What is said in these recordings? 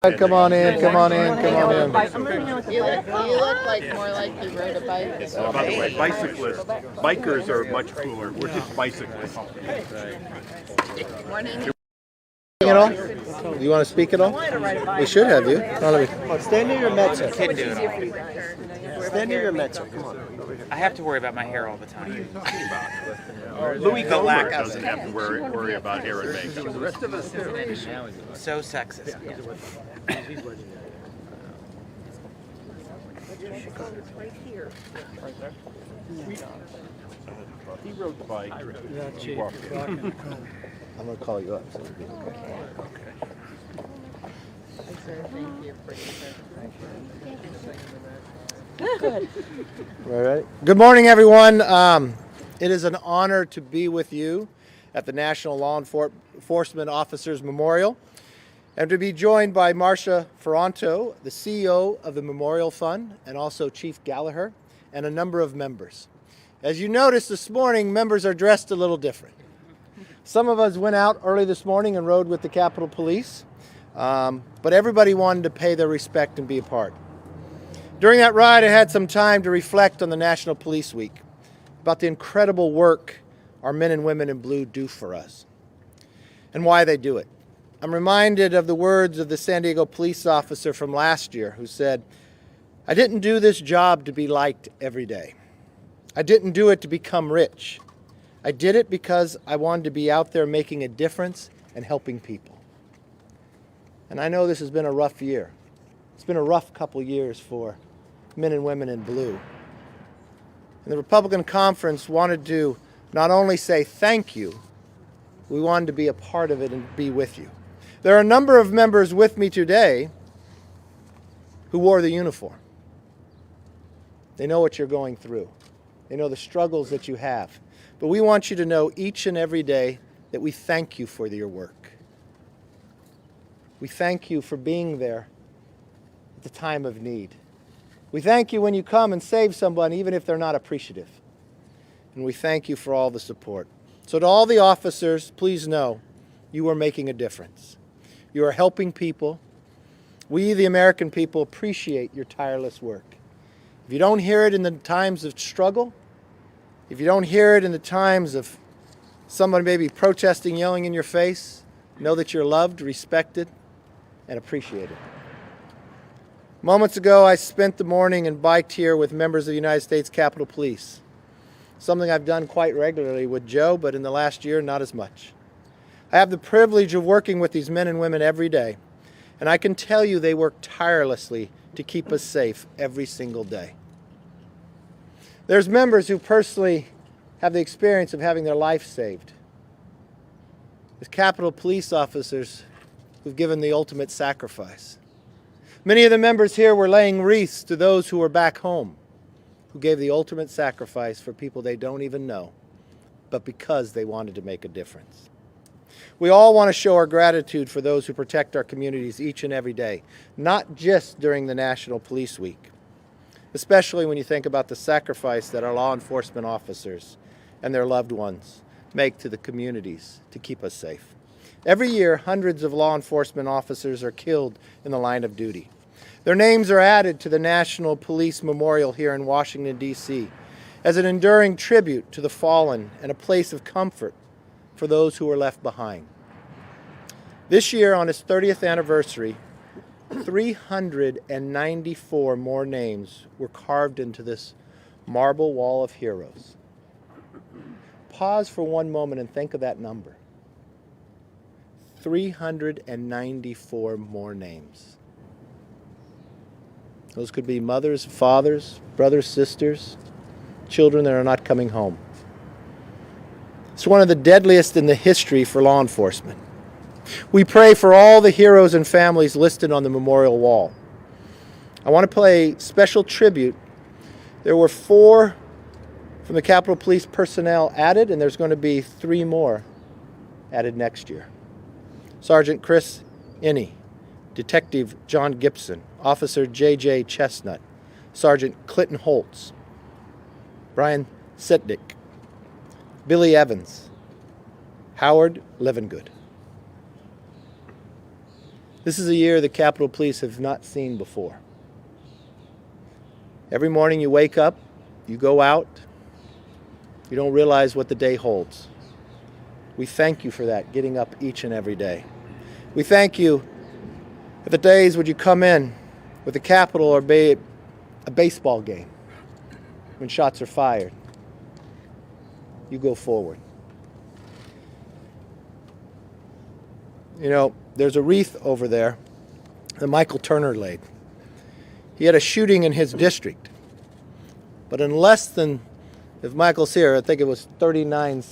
Come on in, come on in, come on in. You look like more like you rode a bike. By the way, bikers are much cooler. We're just bicyclists. Morning. At all? Do you want to speak at all? We should have you. Stand near your Metzer. Kid do it all. Stand near your Metzer. Come on. I have to worry about my hair all the time. Louis Gohmert doesn't have to worry about hair and makeup. So sexist. He rode the bike. He walked it. I'm going to call you up. So it'll be okay. Thank you for All right. Good morning, everyone. It is an honor to be with you at the National Law Enforcement Officers Memorial and to be joined by Marcia Ferranto, the CEO of the Memorial Fund, and also Chief Gallagher, and a number of members. As you noticed this morning, members are dressed a little different. Some of us went out early this morning and rode with the Capitol Police, but everybody wanted to pay their respect and be a part. During that ride, I had some time to reflect on the National Police Week, about the incredible work our men and women in blue do for us, and why they do it. I'm reminded of the words of the San Diego police officer from last year who said, "I didn't do this job to be liked every day. I didn't do it to become rich. I did it because I wanted to be out there making a difference and helping people." And I know this has been a rough year. It's been a rough couple years for men and women in blue. And the Republican Conference wanted to not only say thank you, we wanted to be a part of it and be with you. There are a number of members with me today who wore the uniform. They know what you're going through. They know the struggles that you have. But we want you to know each and every day that we thank you for your work. We thank you for being there at the time of need. We thank you when you come and save someone, even if they're not appreciative. And we thank you for all the support. So to all the officers, please know you are making a difference. You are helping people. We, the American people, appreciate your tireless work. If you don't hear it in the times of struggle, if you don't hear it in the times of someone maybe protesting, yelling in your face, know that you're loved, respected, and appreciated. Moments ago, I spent the morning and biked here with members of the United States Capitol Police, something I've done quite regularly with Joe, but in the last year, not as much. I have the privilege of working with these men and women every day, and I can tell you they work tirelessly to keep us safe every single day. There's members who personally have the experience of having their life saved. There's Capitol Police officers who've given the ultimate sacrifice. Many of the members here were laying wreaths to those who were back home, who gave the ultimate sacrifice for people they don't even know, but because they wanted to make a difference. We all want to show our gratitude for those who protect our communities each and every day, not just during the National Police Week, especially when you think about the sacrifice that our law enforcement officers and their loved ones make to the communities to keep us safe. Every year, hundreds of law enforcement officers are killed in the line of duty. Their names are added to the National Police Memorial here in Washington, D.C., as an enduring tribute to the fallen and a place of comfort for those who were left behind. This year, on its 30th anniversary, 394 more names were carved into this marble wall of heroes. Pause for one moment and think of that number. 394 more names. Those could be mothers, fathers, brothers, sisters, children that are not coming home. It's one of the deadliest in the history for law enforcement. We pray for all the heroes and families listed on the memorial wall. I want to pay special tribute. There were 4 from the Capitol Police personnel added, and there's going to be 3 more added next year. Sergeant Chris Inney, Detective John Gibson, Officer J.J. Chestnut, Sergeant Clinton Holtz, Brian Sitnick, Billy Evans, Howard Levengood. This is a year the Capitol Police have not seen before. Every morning you wake up, you go out, you don't realize what the day holds. We thank you for that, getting up each and every day. We thank you for the days when you come in with the Capitol or be a baseball game, when shots are fired. You go forward. You know, there's a wreath over there that Michael Turner laid. He had a shooting in his district. But in less than, if Michael's here, I think it was 39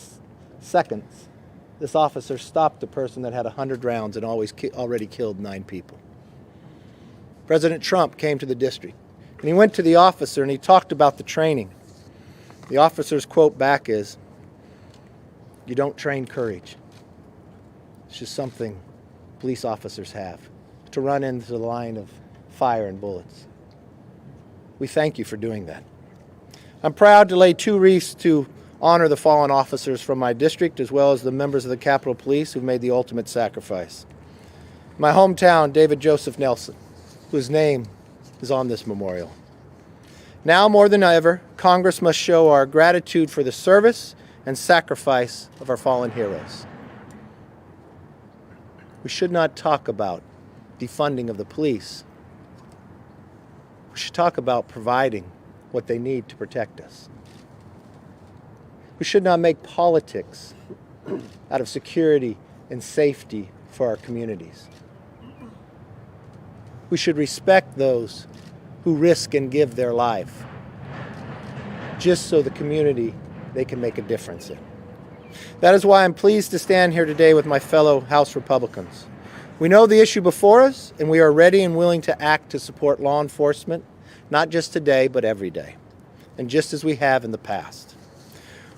seconds, this officer stopped the person that had 100 rounds and already killed 9 people. President Trump came to the district, and he went to the officer and he talked about the training. The officer's quote back is, "You don't train courage. It's just something police officers have, to run into the line of fire and bullets." We thank you for doing that. I'm proud to lay 2 wreaths to honor the fallen officers from my district, as well as the members of the Capitol Police who made the ultimate sacrifice. My hometown, David Joseph Nelson, whose name is on this memorial. Now more than ever, Congress must show our gratitude for the service and sacrifice of our fallen heroes. We should not talk about defunding of the police. We should talk about providing what they need to protect us. We should not make politics out of security and safety for our communities. We should respect those who risk and give their life just so the community they can make a difference in. That is why I'm pleased to stand here today with my fellow House Republicans. We know the issue before us, and we are ready and willing to act to support law enforcement, not just today, but every day, and just as we have in the past.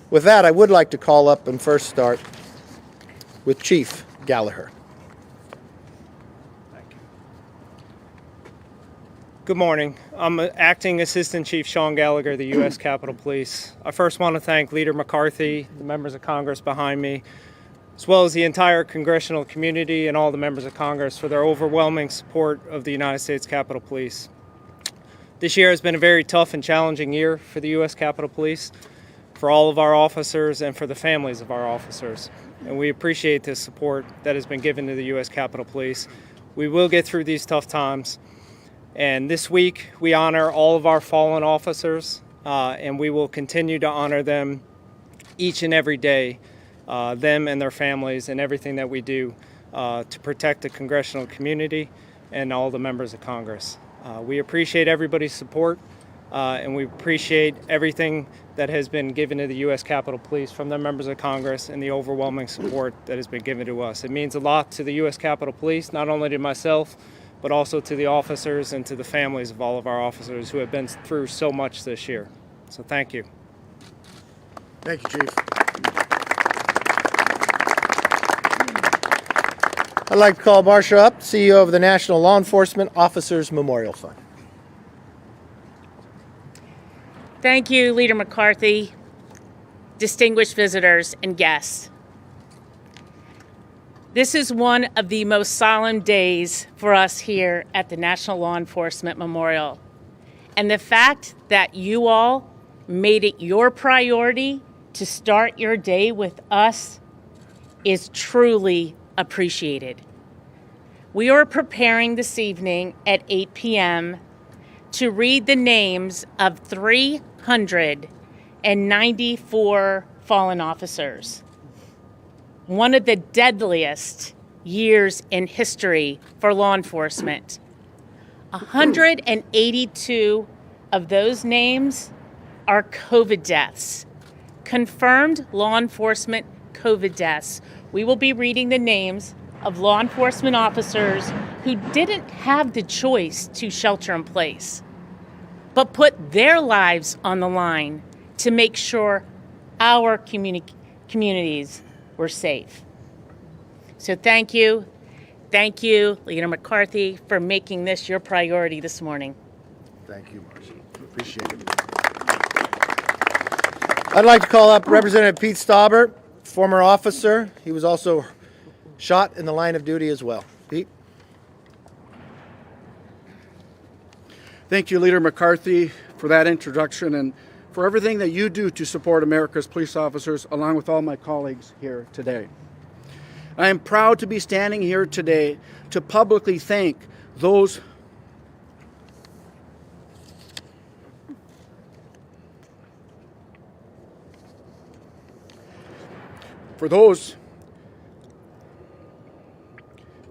With that, I would like to call up and first start with Chief Gallagher. Good morning. I'm Acting Assistant Chief Sean Gallagher, the U.S. Capitol Police. I first want to thank Leader McCarthy, the members of Congress behind me, as well as the entire congressional community and all the members of Congress for their overwhelming support of the United States Capitol Police. This year has been a very tough and challenging year for the U.S. Capitol Police, for all of our officers and for the families of our officers. And we appreciate the support that has been given to the U.S. Capitol Police. We will get through these tough times. And this week, we honor all of our fallen officers, and we will continue to honor them each and every day, them and their families, and everything that we do to protect the congressional community and all the members of Congress. We appreciate everybody's support, and we appreciate everything that has been given to the U.S. Capitol Police from the members of Congress and the overwhelming support that has been given to us. It means a lot to the U.S. Capitol Police, not only to myself, but also to the officers and to the families of all of our officers who have been through so much this year. So thank you. Thank you, Chief. I'd like to call Marcia up, CEO of the National Law Enforcement Officers Memorial Fund. Thank you, Leader McCarthy, distinguished visitors and guests. This is one of the most solemn days for us here at the National Law Enforcement Memorial. And the fact that you all made it your priority to start your day with us is truly appreciated. We are preparing this evening at 8 p.m. to read the names of 394 fallen officers. One of the deadliest years in history for law enforcement. 182 of those names are COVID deaths, confirmed law enforcement COVID deaths. We will be reading the names of law enforcement officers who didn't have the choice to shelter in place, but put their lives on the line to make sure our communities were safe. So thank you, Leader McCarthy, for making this your priority this morning. Thank you, Marcia. Appreciate it. I'd like to call up Representative Pete Stauber, former officer. He was also shot in the line of duty as well. Pete? Thank you, Leader McCarthy, for that introduction and for everything that you do to support America's police officers, along with all my colleagues here today. I am proud to be standing here today to publicly thank those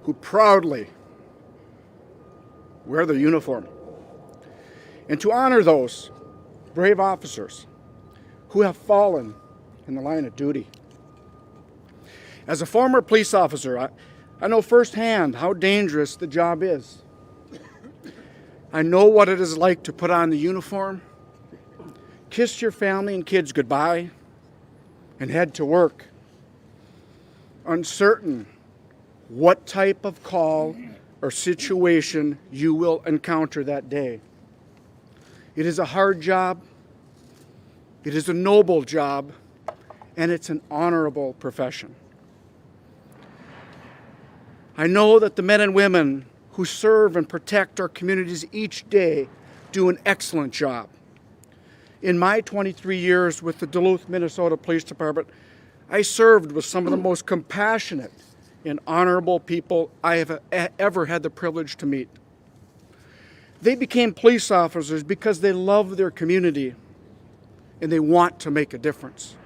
who proudly wear their uniform, and to honor those brave officers who have fallen in the line of duty. As a former police officer, I know firsthand how dangerous the job is. I know what it is like to put on the uniform, kiss your family and kids goodbye, and head to work, uncertain what type of call or situation you will encounter that day. It is a hard job, it is a noble job, and it's an honorable profession. I know that the men and women who serve and protect our communities each day do an excellent job. In my 23 years with the Duluth, Minnesota Police Department, I served with some of the most compassionate and honorable people I have ever had the privilege to meet. They became police officers because they love their community and they want to make a difference.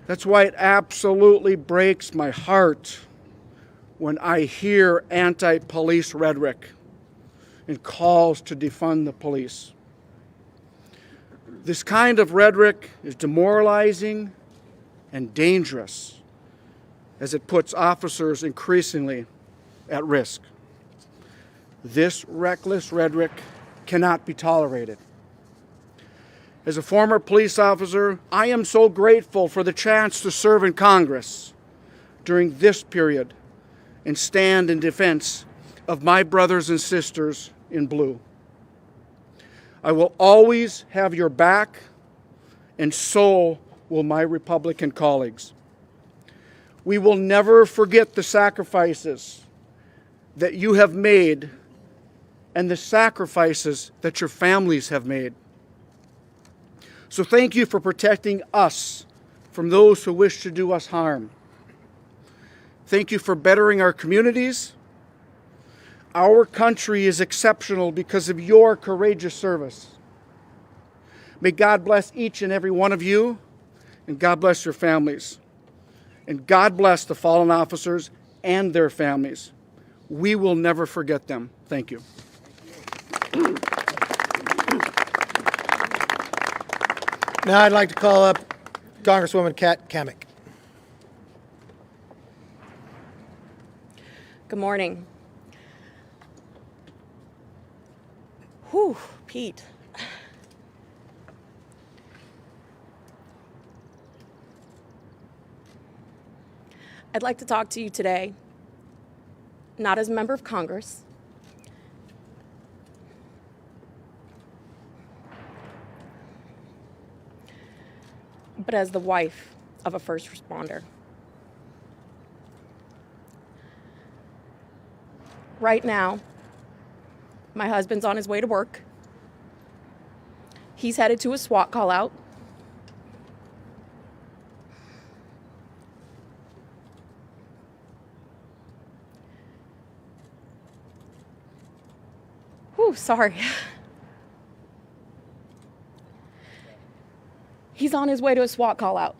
That's why it absolutely breaks my heart when I hear anti-police rhetoric and calls to defund the police. This kind of rhetoric is demoralizing and dangerous as it puts officers increasingly at risk. This reckless rhetoric cannot be tolerated. As a former police officer, I am so grateful for the chance to serve in Congress during this period and stand in defense of my brothers and sisters in blue. I will always have your back, and so will my Republican colleagues. We will never forget the sacrifices that you have made and the sacrifices that your families have made. So thank you for protecting us from those who wish to do us harm. Thank you for bettering our communities. Our country is exceptional because of your courageous service. May God bless each and every one of you, and God bless your families. And God bless the fallen officers and their families. We will never forget them. Thank you. Now I'd like to call up Congresswoman Kat Kamick. Good morning. Whew, Pete. I'd like to talk to you today, not as a member of Congress, but as the wife of a first responder. Right now, my husband's on his way to work. He's headed to a SWAT call out. Whew, sorry. He's on his way to a SWAT call out.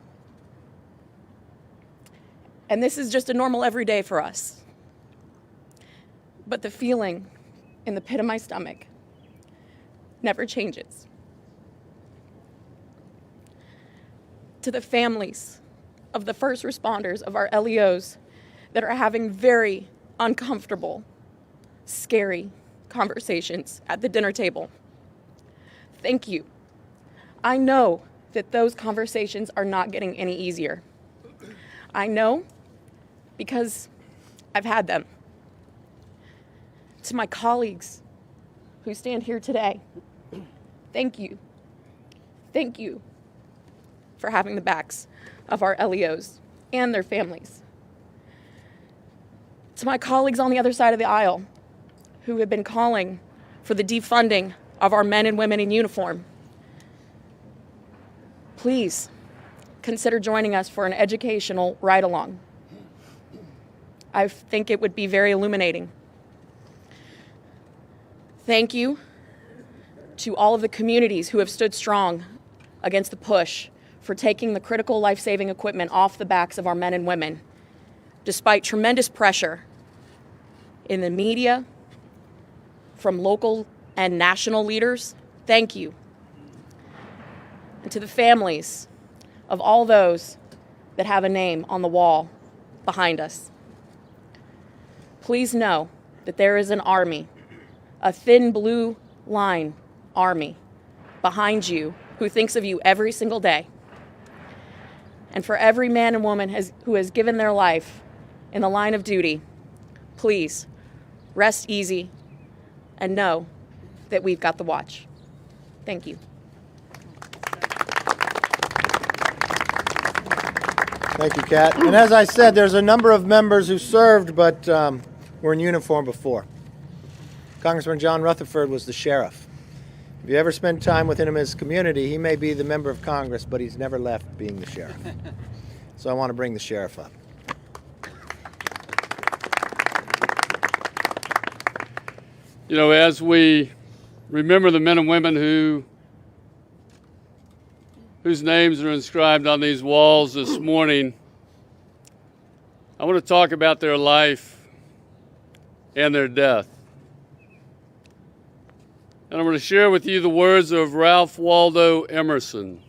And this is just a normal everyday for us. But the feeling in the pit of my stomach never changes. To the families of the first responders, of our LEOs that are having very uncomfortable, scary conversations at the dinner table, thank you. I know that those conversations are not getting any easier. I know because I've had them. To my colleagues who stand here today, thank you. Thank you for having the backs of our LEOs and their families. To my colleagues on the other side of the aisle who have been calling for the defunding of our men and women in uniform, please consider joining us for an educational ride-along. I think it would be very illuminating. Thank you to all of the communities who have stood strong against the push for taking the critical life-saving equipment off the backs of our men and women, despite tremendous pressure in the media, from local and national leaders. Thank you. And to the families of all those that have a name on the wall behind us, please know that there is an army, a thin blue line army behind you who thinks of you every single day. And for every man and woman who has given their life in the line of duty, please rest easy and know that we've got the watch. Thank you. Thank you, Kat. And as I said, there's a number of members who served but were in uniform before. Congressman John Rutherford was the sheriff. If you ever spend time with him in his community, he may be the member of Congress, but he's never left being the sheriff. So I want to bring the sheriff up. You know, as we remember the men and women whose names are inscribed on these walls this morning, I want to talk about their life and their death. And I'm going to share with you the words of Ralph Waldo Emerson.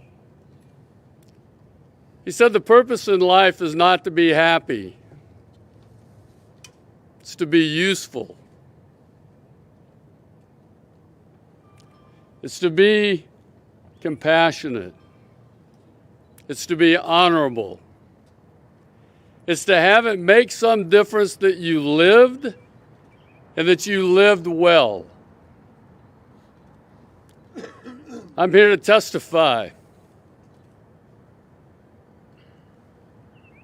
He said, "The purpose in life is not to be happy. It's to be useful. It's to be compassionate. It's to be honorable. It's to have it make some difference that you lived and that you lived well." I'm here to testify.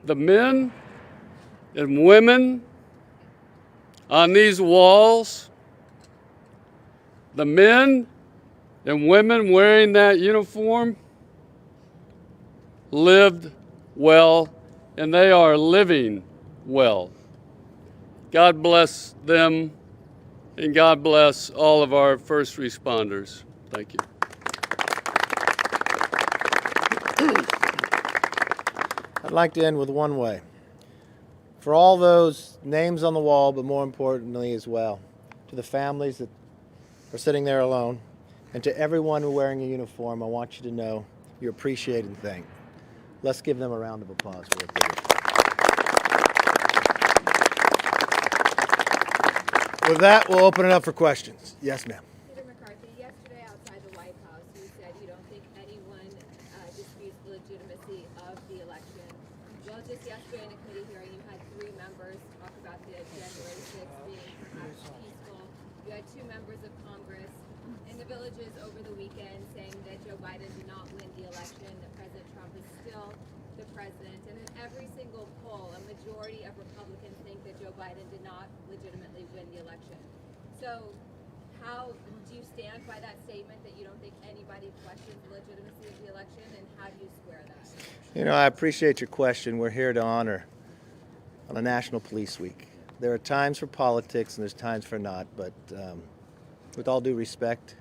The men and women on these walls, the men and women wearing that uniform, lived well, and they are living well. God bless them, and God bless all of our first responders. Thank you. I'd like to end with one way. For all those names on the wall, but more importantly as well, to the families that are sitting there alone, and to everyone who wearing a uniform, I want you to know you're appreciated and thanked. Let's give them a round of applause for what they did. With that, we'll open it up for questions. Yes, ma'am. Leader McCarthy, yesterday outside the White House, you said you don't think anyone disputes the legitimacy of the election. Well, just yesterday in a committee hearing, you had 3 members talk about the January 6th being perhaps peaceful. You had 2 members of Congress in the villages over the weekend saying that Joe Biden did not win the election, that President Trump is still the president. And in every single poll, a majority of Republicans think that Joe Biden did not legitimately win the election. So how do you stand by that statement that you don't think anybody questions the legitimacy of the election, and how do you square that? You know, I appreciate your question. We're here to honor on a National Police Week. There are times for politics and there's times for not, but with all due respect,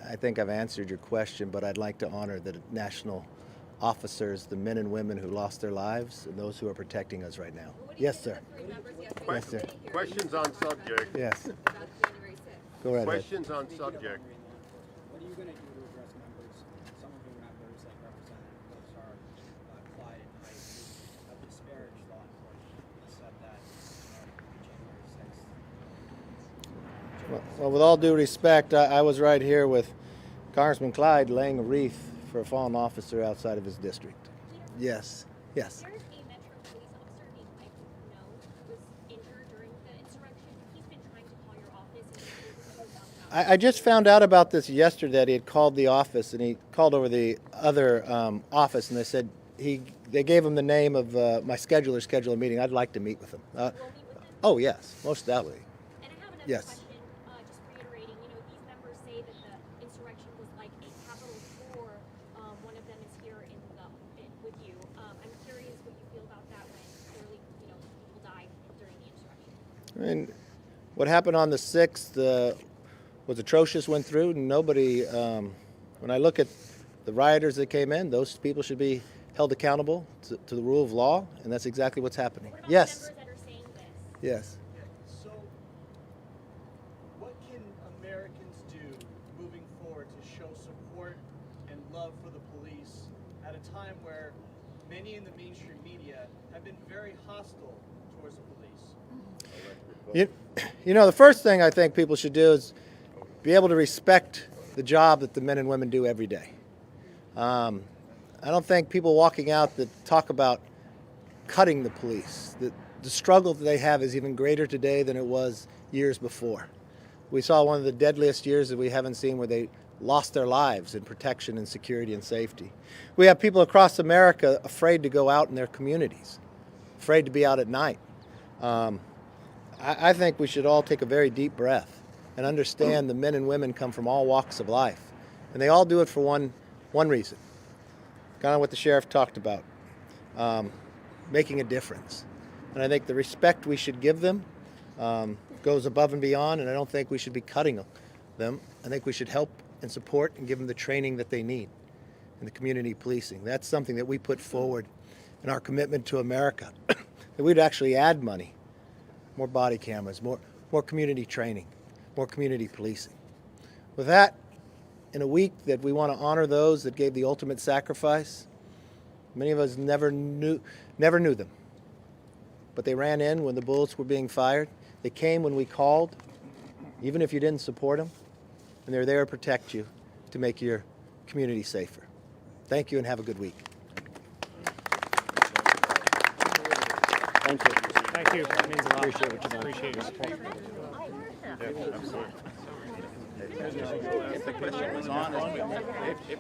I think I've answered your question, but I'd like to honor the national officers, the men and women who lost their lives, and those who are protecting us right now. Yes, sir. Yes, sir. Questions on subject. Yes. About January 6th. Go right ahead. Questions on subject. What are you going to do to address members, some of your members, like Representative Gosar, Clyde and Knight, who have disparaged law enforcement and said that January 6th? Well, with all due respect, I was right here with Congressman Clyde laying a wreath for a fallen officer outside of his district. Yes. Yes. There's a Metro police officer named Mike who was injured during the insurrection. He's been trying to call your office. I just found out about this yesterday. That he had called the office, and he called over the other office, and they said they gave him the name of my scheduler, schedule a meeting. I'd like to meet with him. Will meet with him? Oh yes, most definitely. And I have another Yes. question, just reiterating. I mean, what happened on the 6th was atrocious, went through. Nobody, when I look at the rioters that came in, those people should be held accountable to the rule of law, and that's exactly what's happening. What about Yes. the members that are saying this? Yes. So, what can Americans do moving forward to show support and love for the police at a time where many in the mainstream media have been very hostile towards the police? You know, the first thing I think people should do is be able to respect the job that the men and women do every day. I don't think people walking out that talk about cutting the police, the struggle that they have is even greater today than it was years before. We saw one of the deadliest years that we haven't seen where they lost their lives in protection and security and safety. We have people across America afraid to go out in their communities, afraid to be out at night. I think we should all take a very deep breath and understand the men and women come from all walks of life. And they all do it for one reason, kind of what the sheriff talked about, making a difference. And I think the respect we should give them goes above and beyond, and I don't think we should be cutting them. I think we should help and support and give them the training that they need in the community policing. That's something that we put forward in our commitment to America, that we'd actually add money, more body cameras, more community training, more community policing. With that, in a week that we want to honor those that gave the ultimate sacrifice, many of us never knew them. But they ran in when the bullets were being fired. They came when we called, even if you didn't support them, and they're there to protect you, to make your community safer. Thank you and have a good week. Thank you. Thank you. That means a lot. Appreciate what you've done. Appreciate your support. If the question was on, if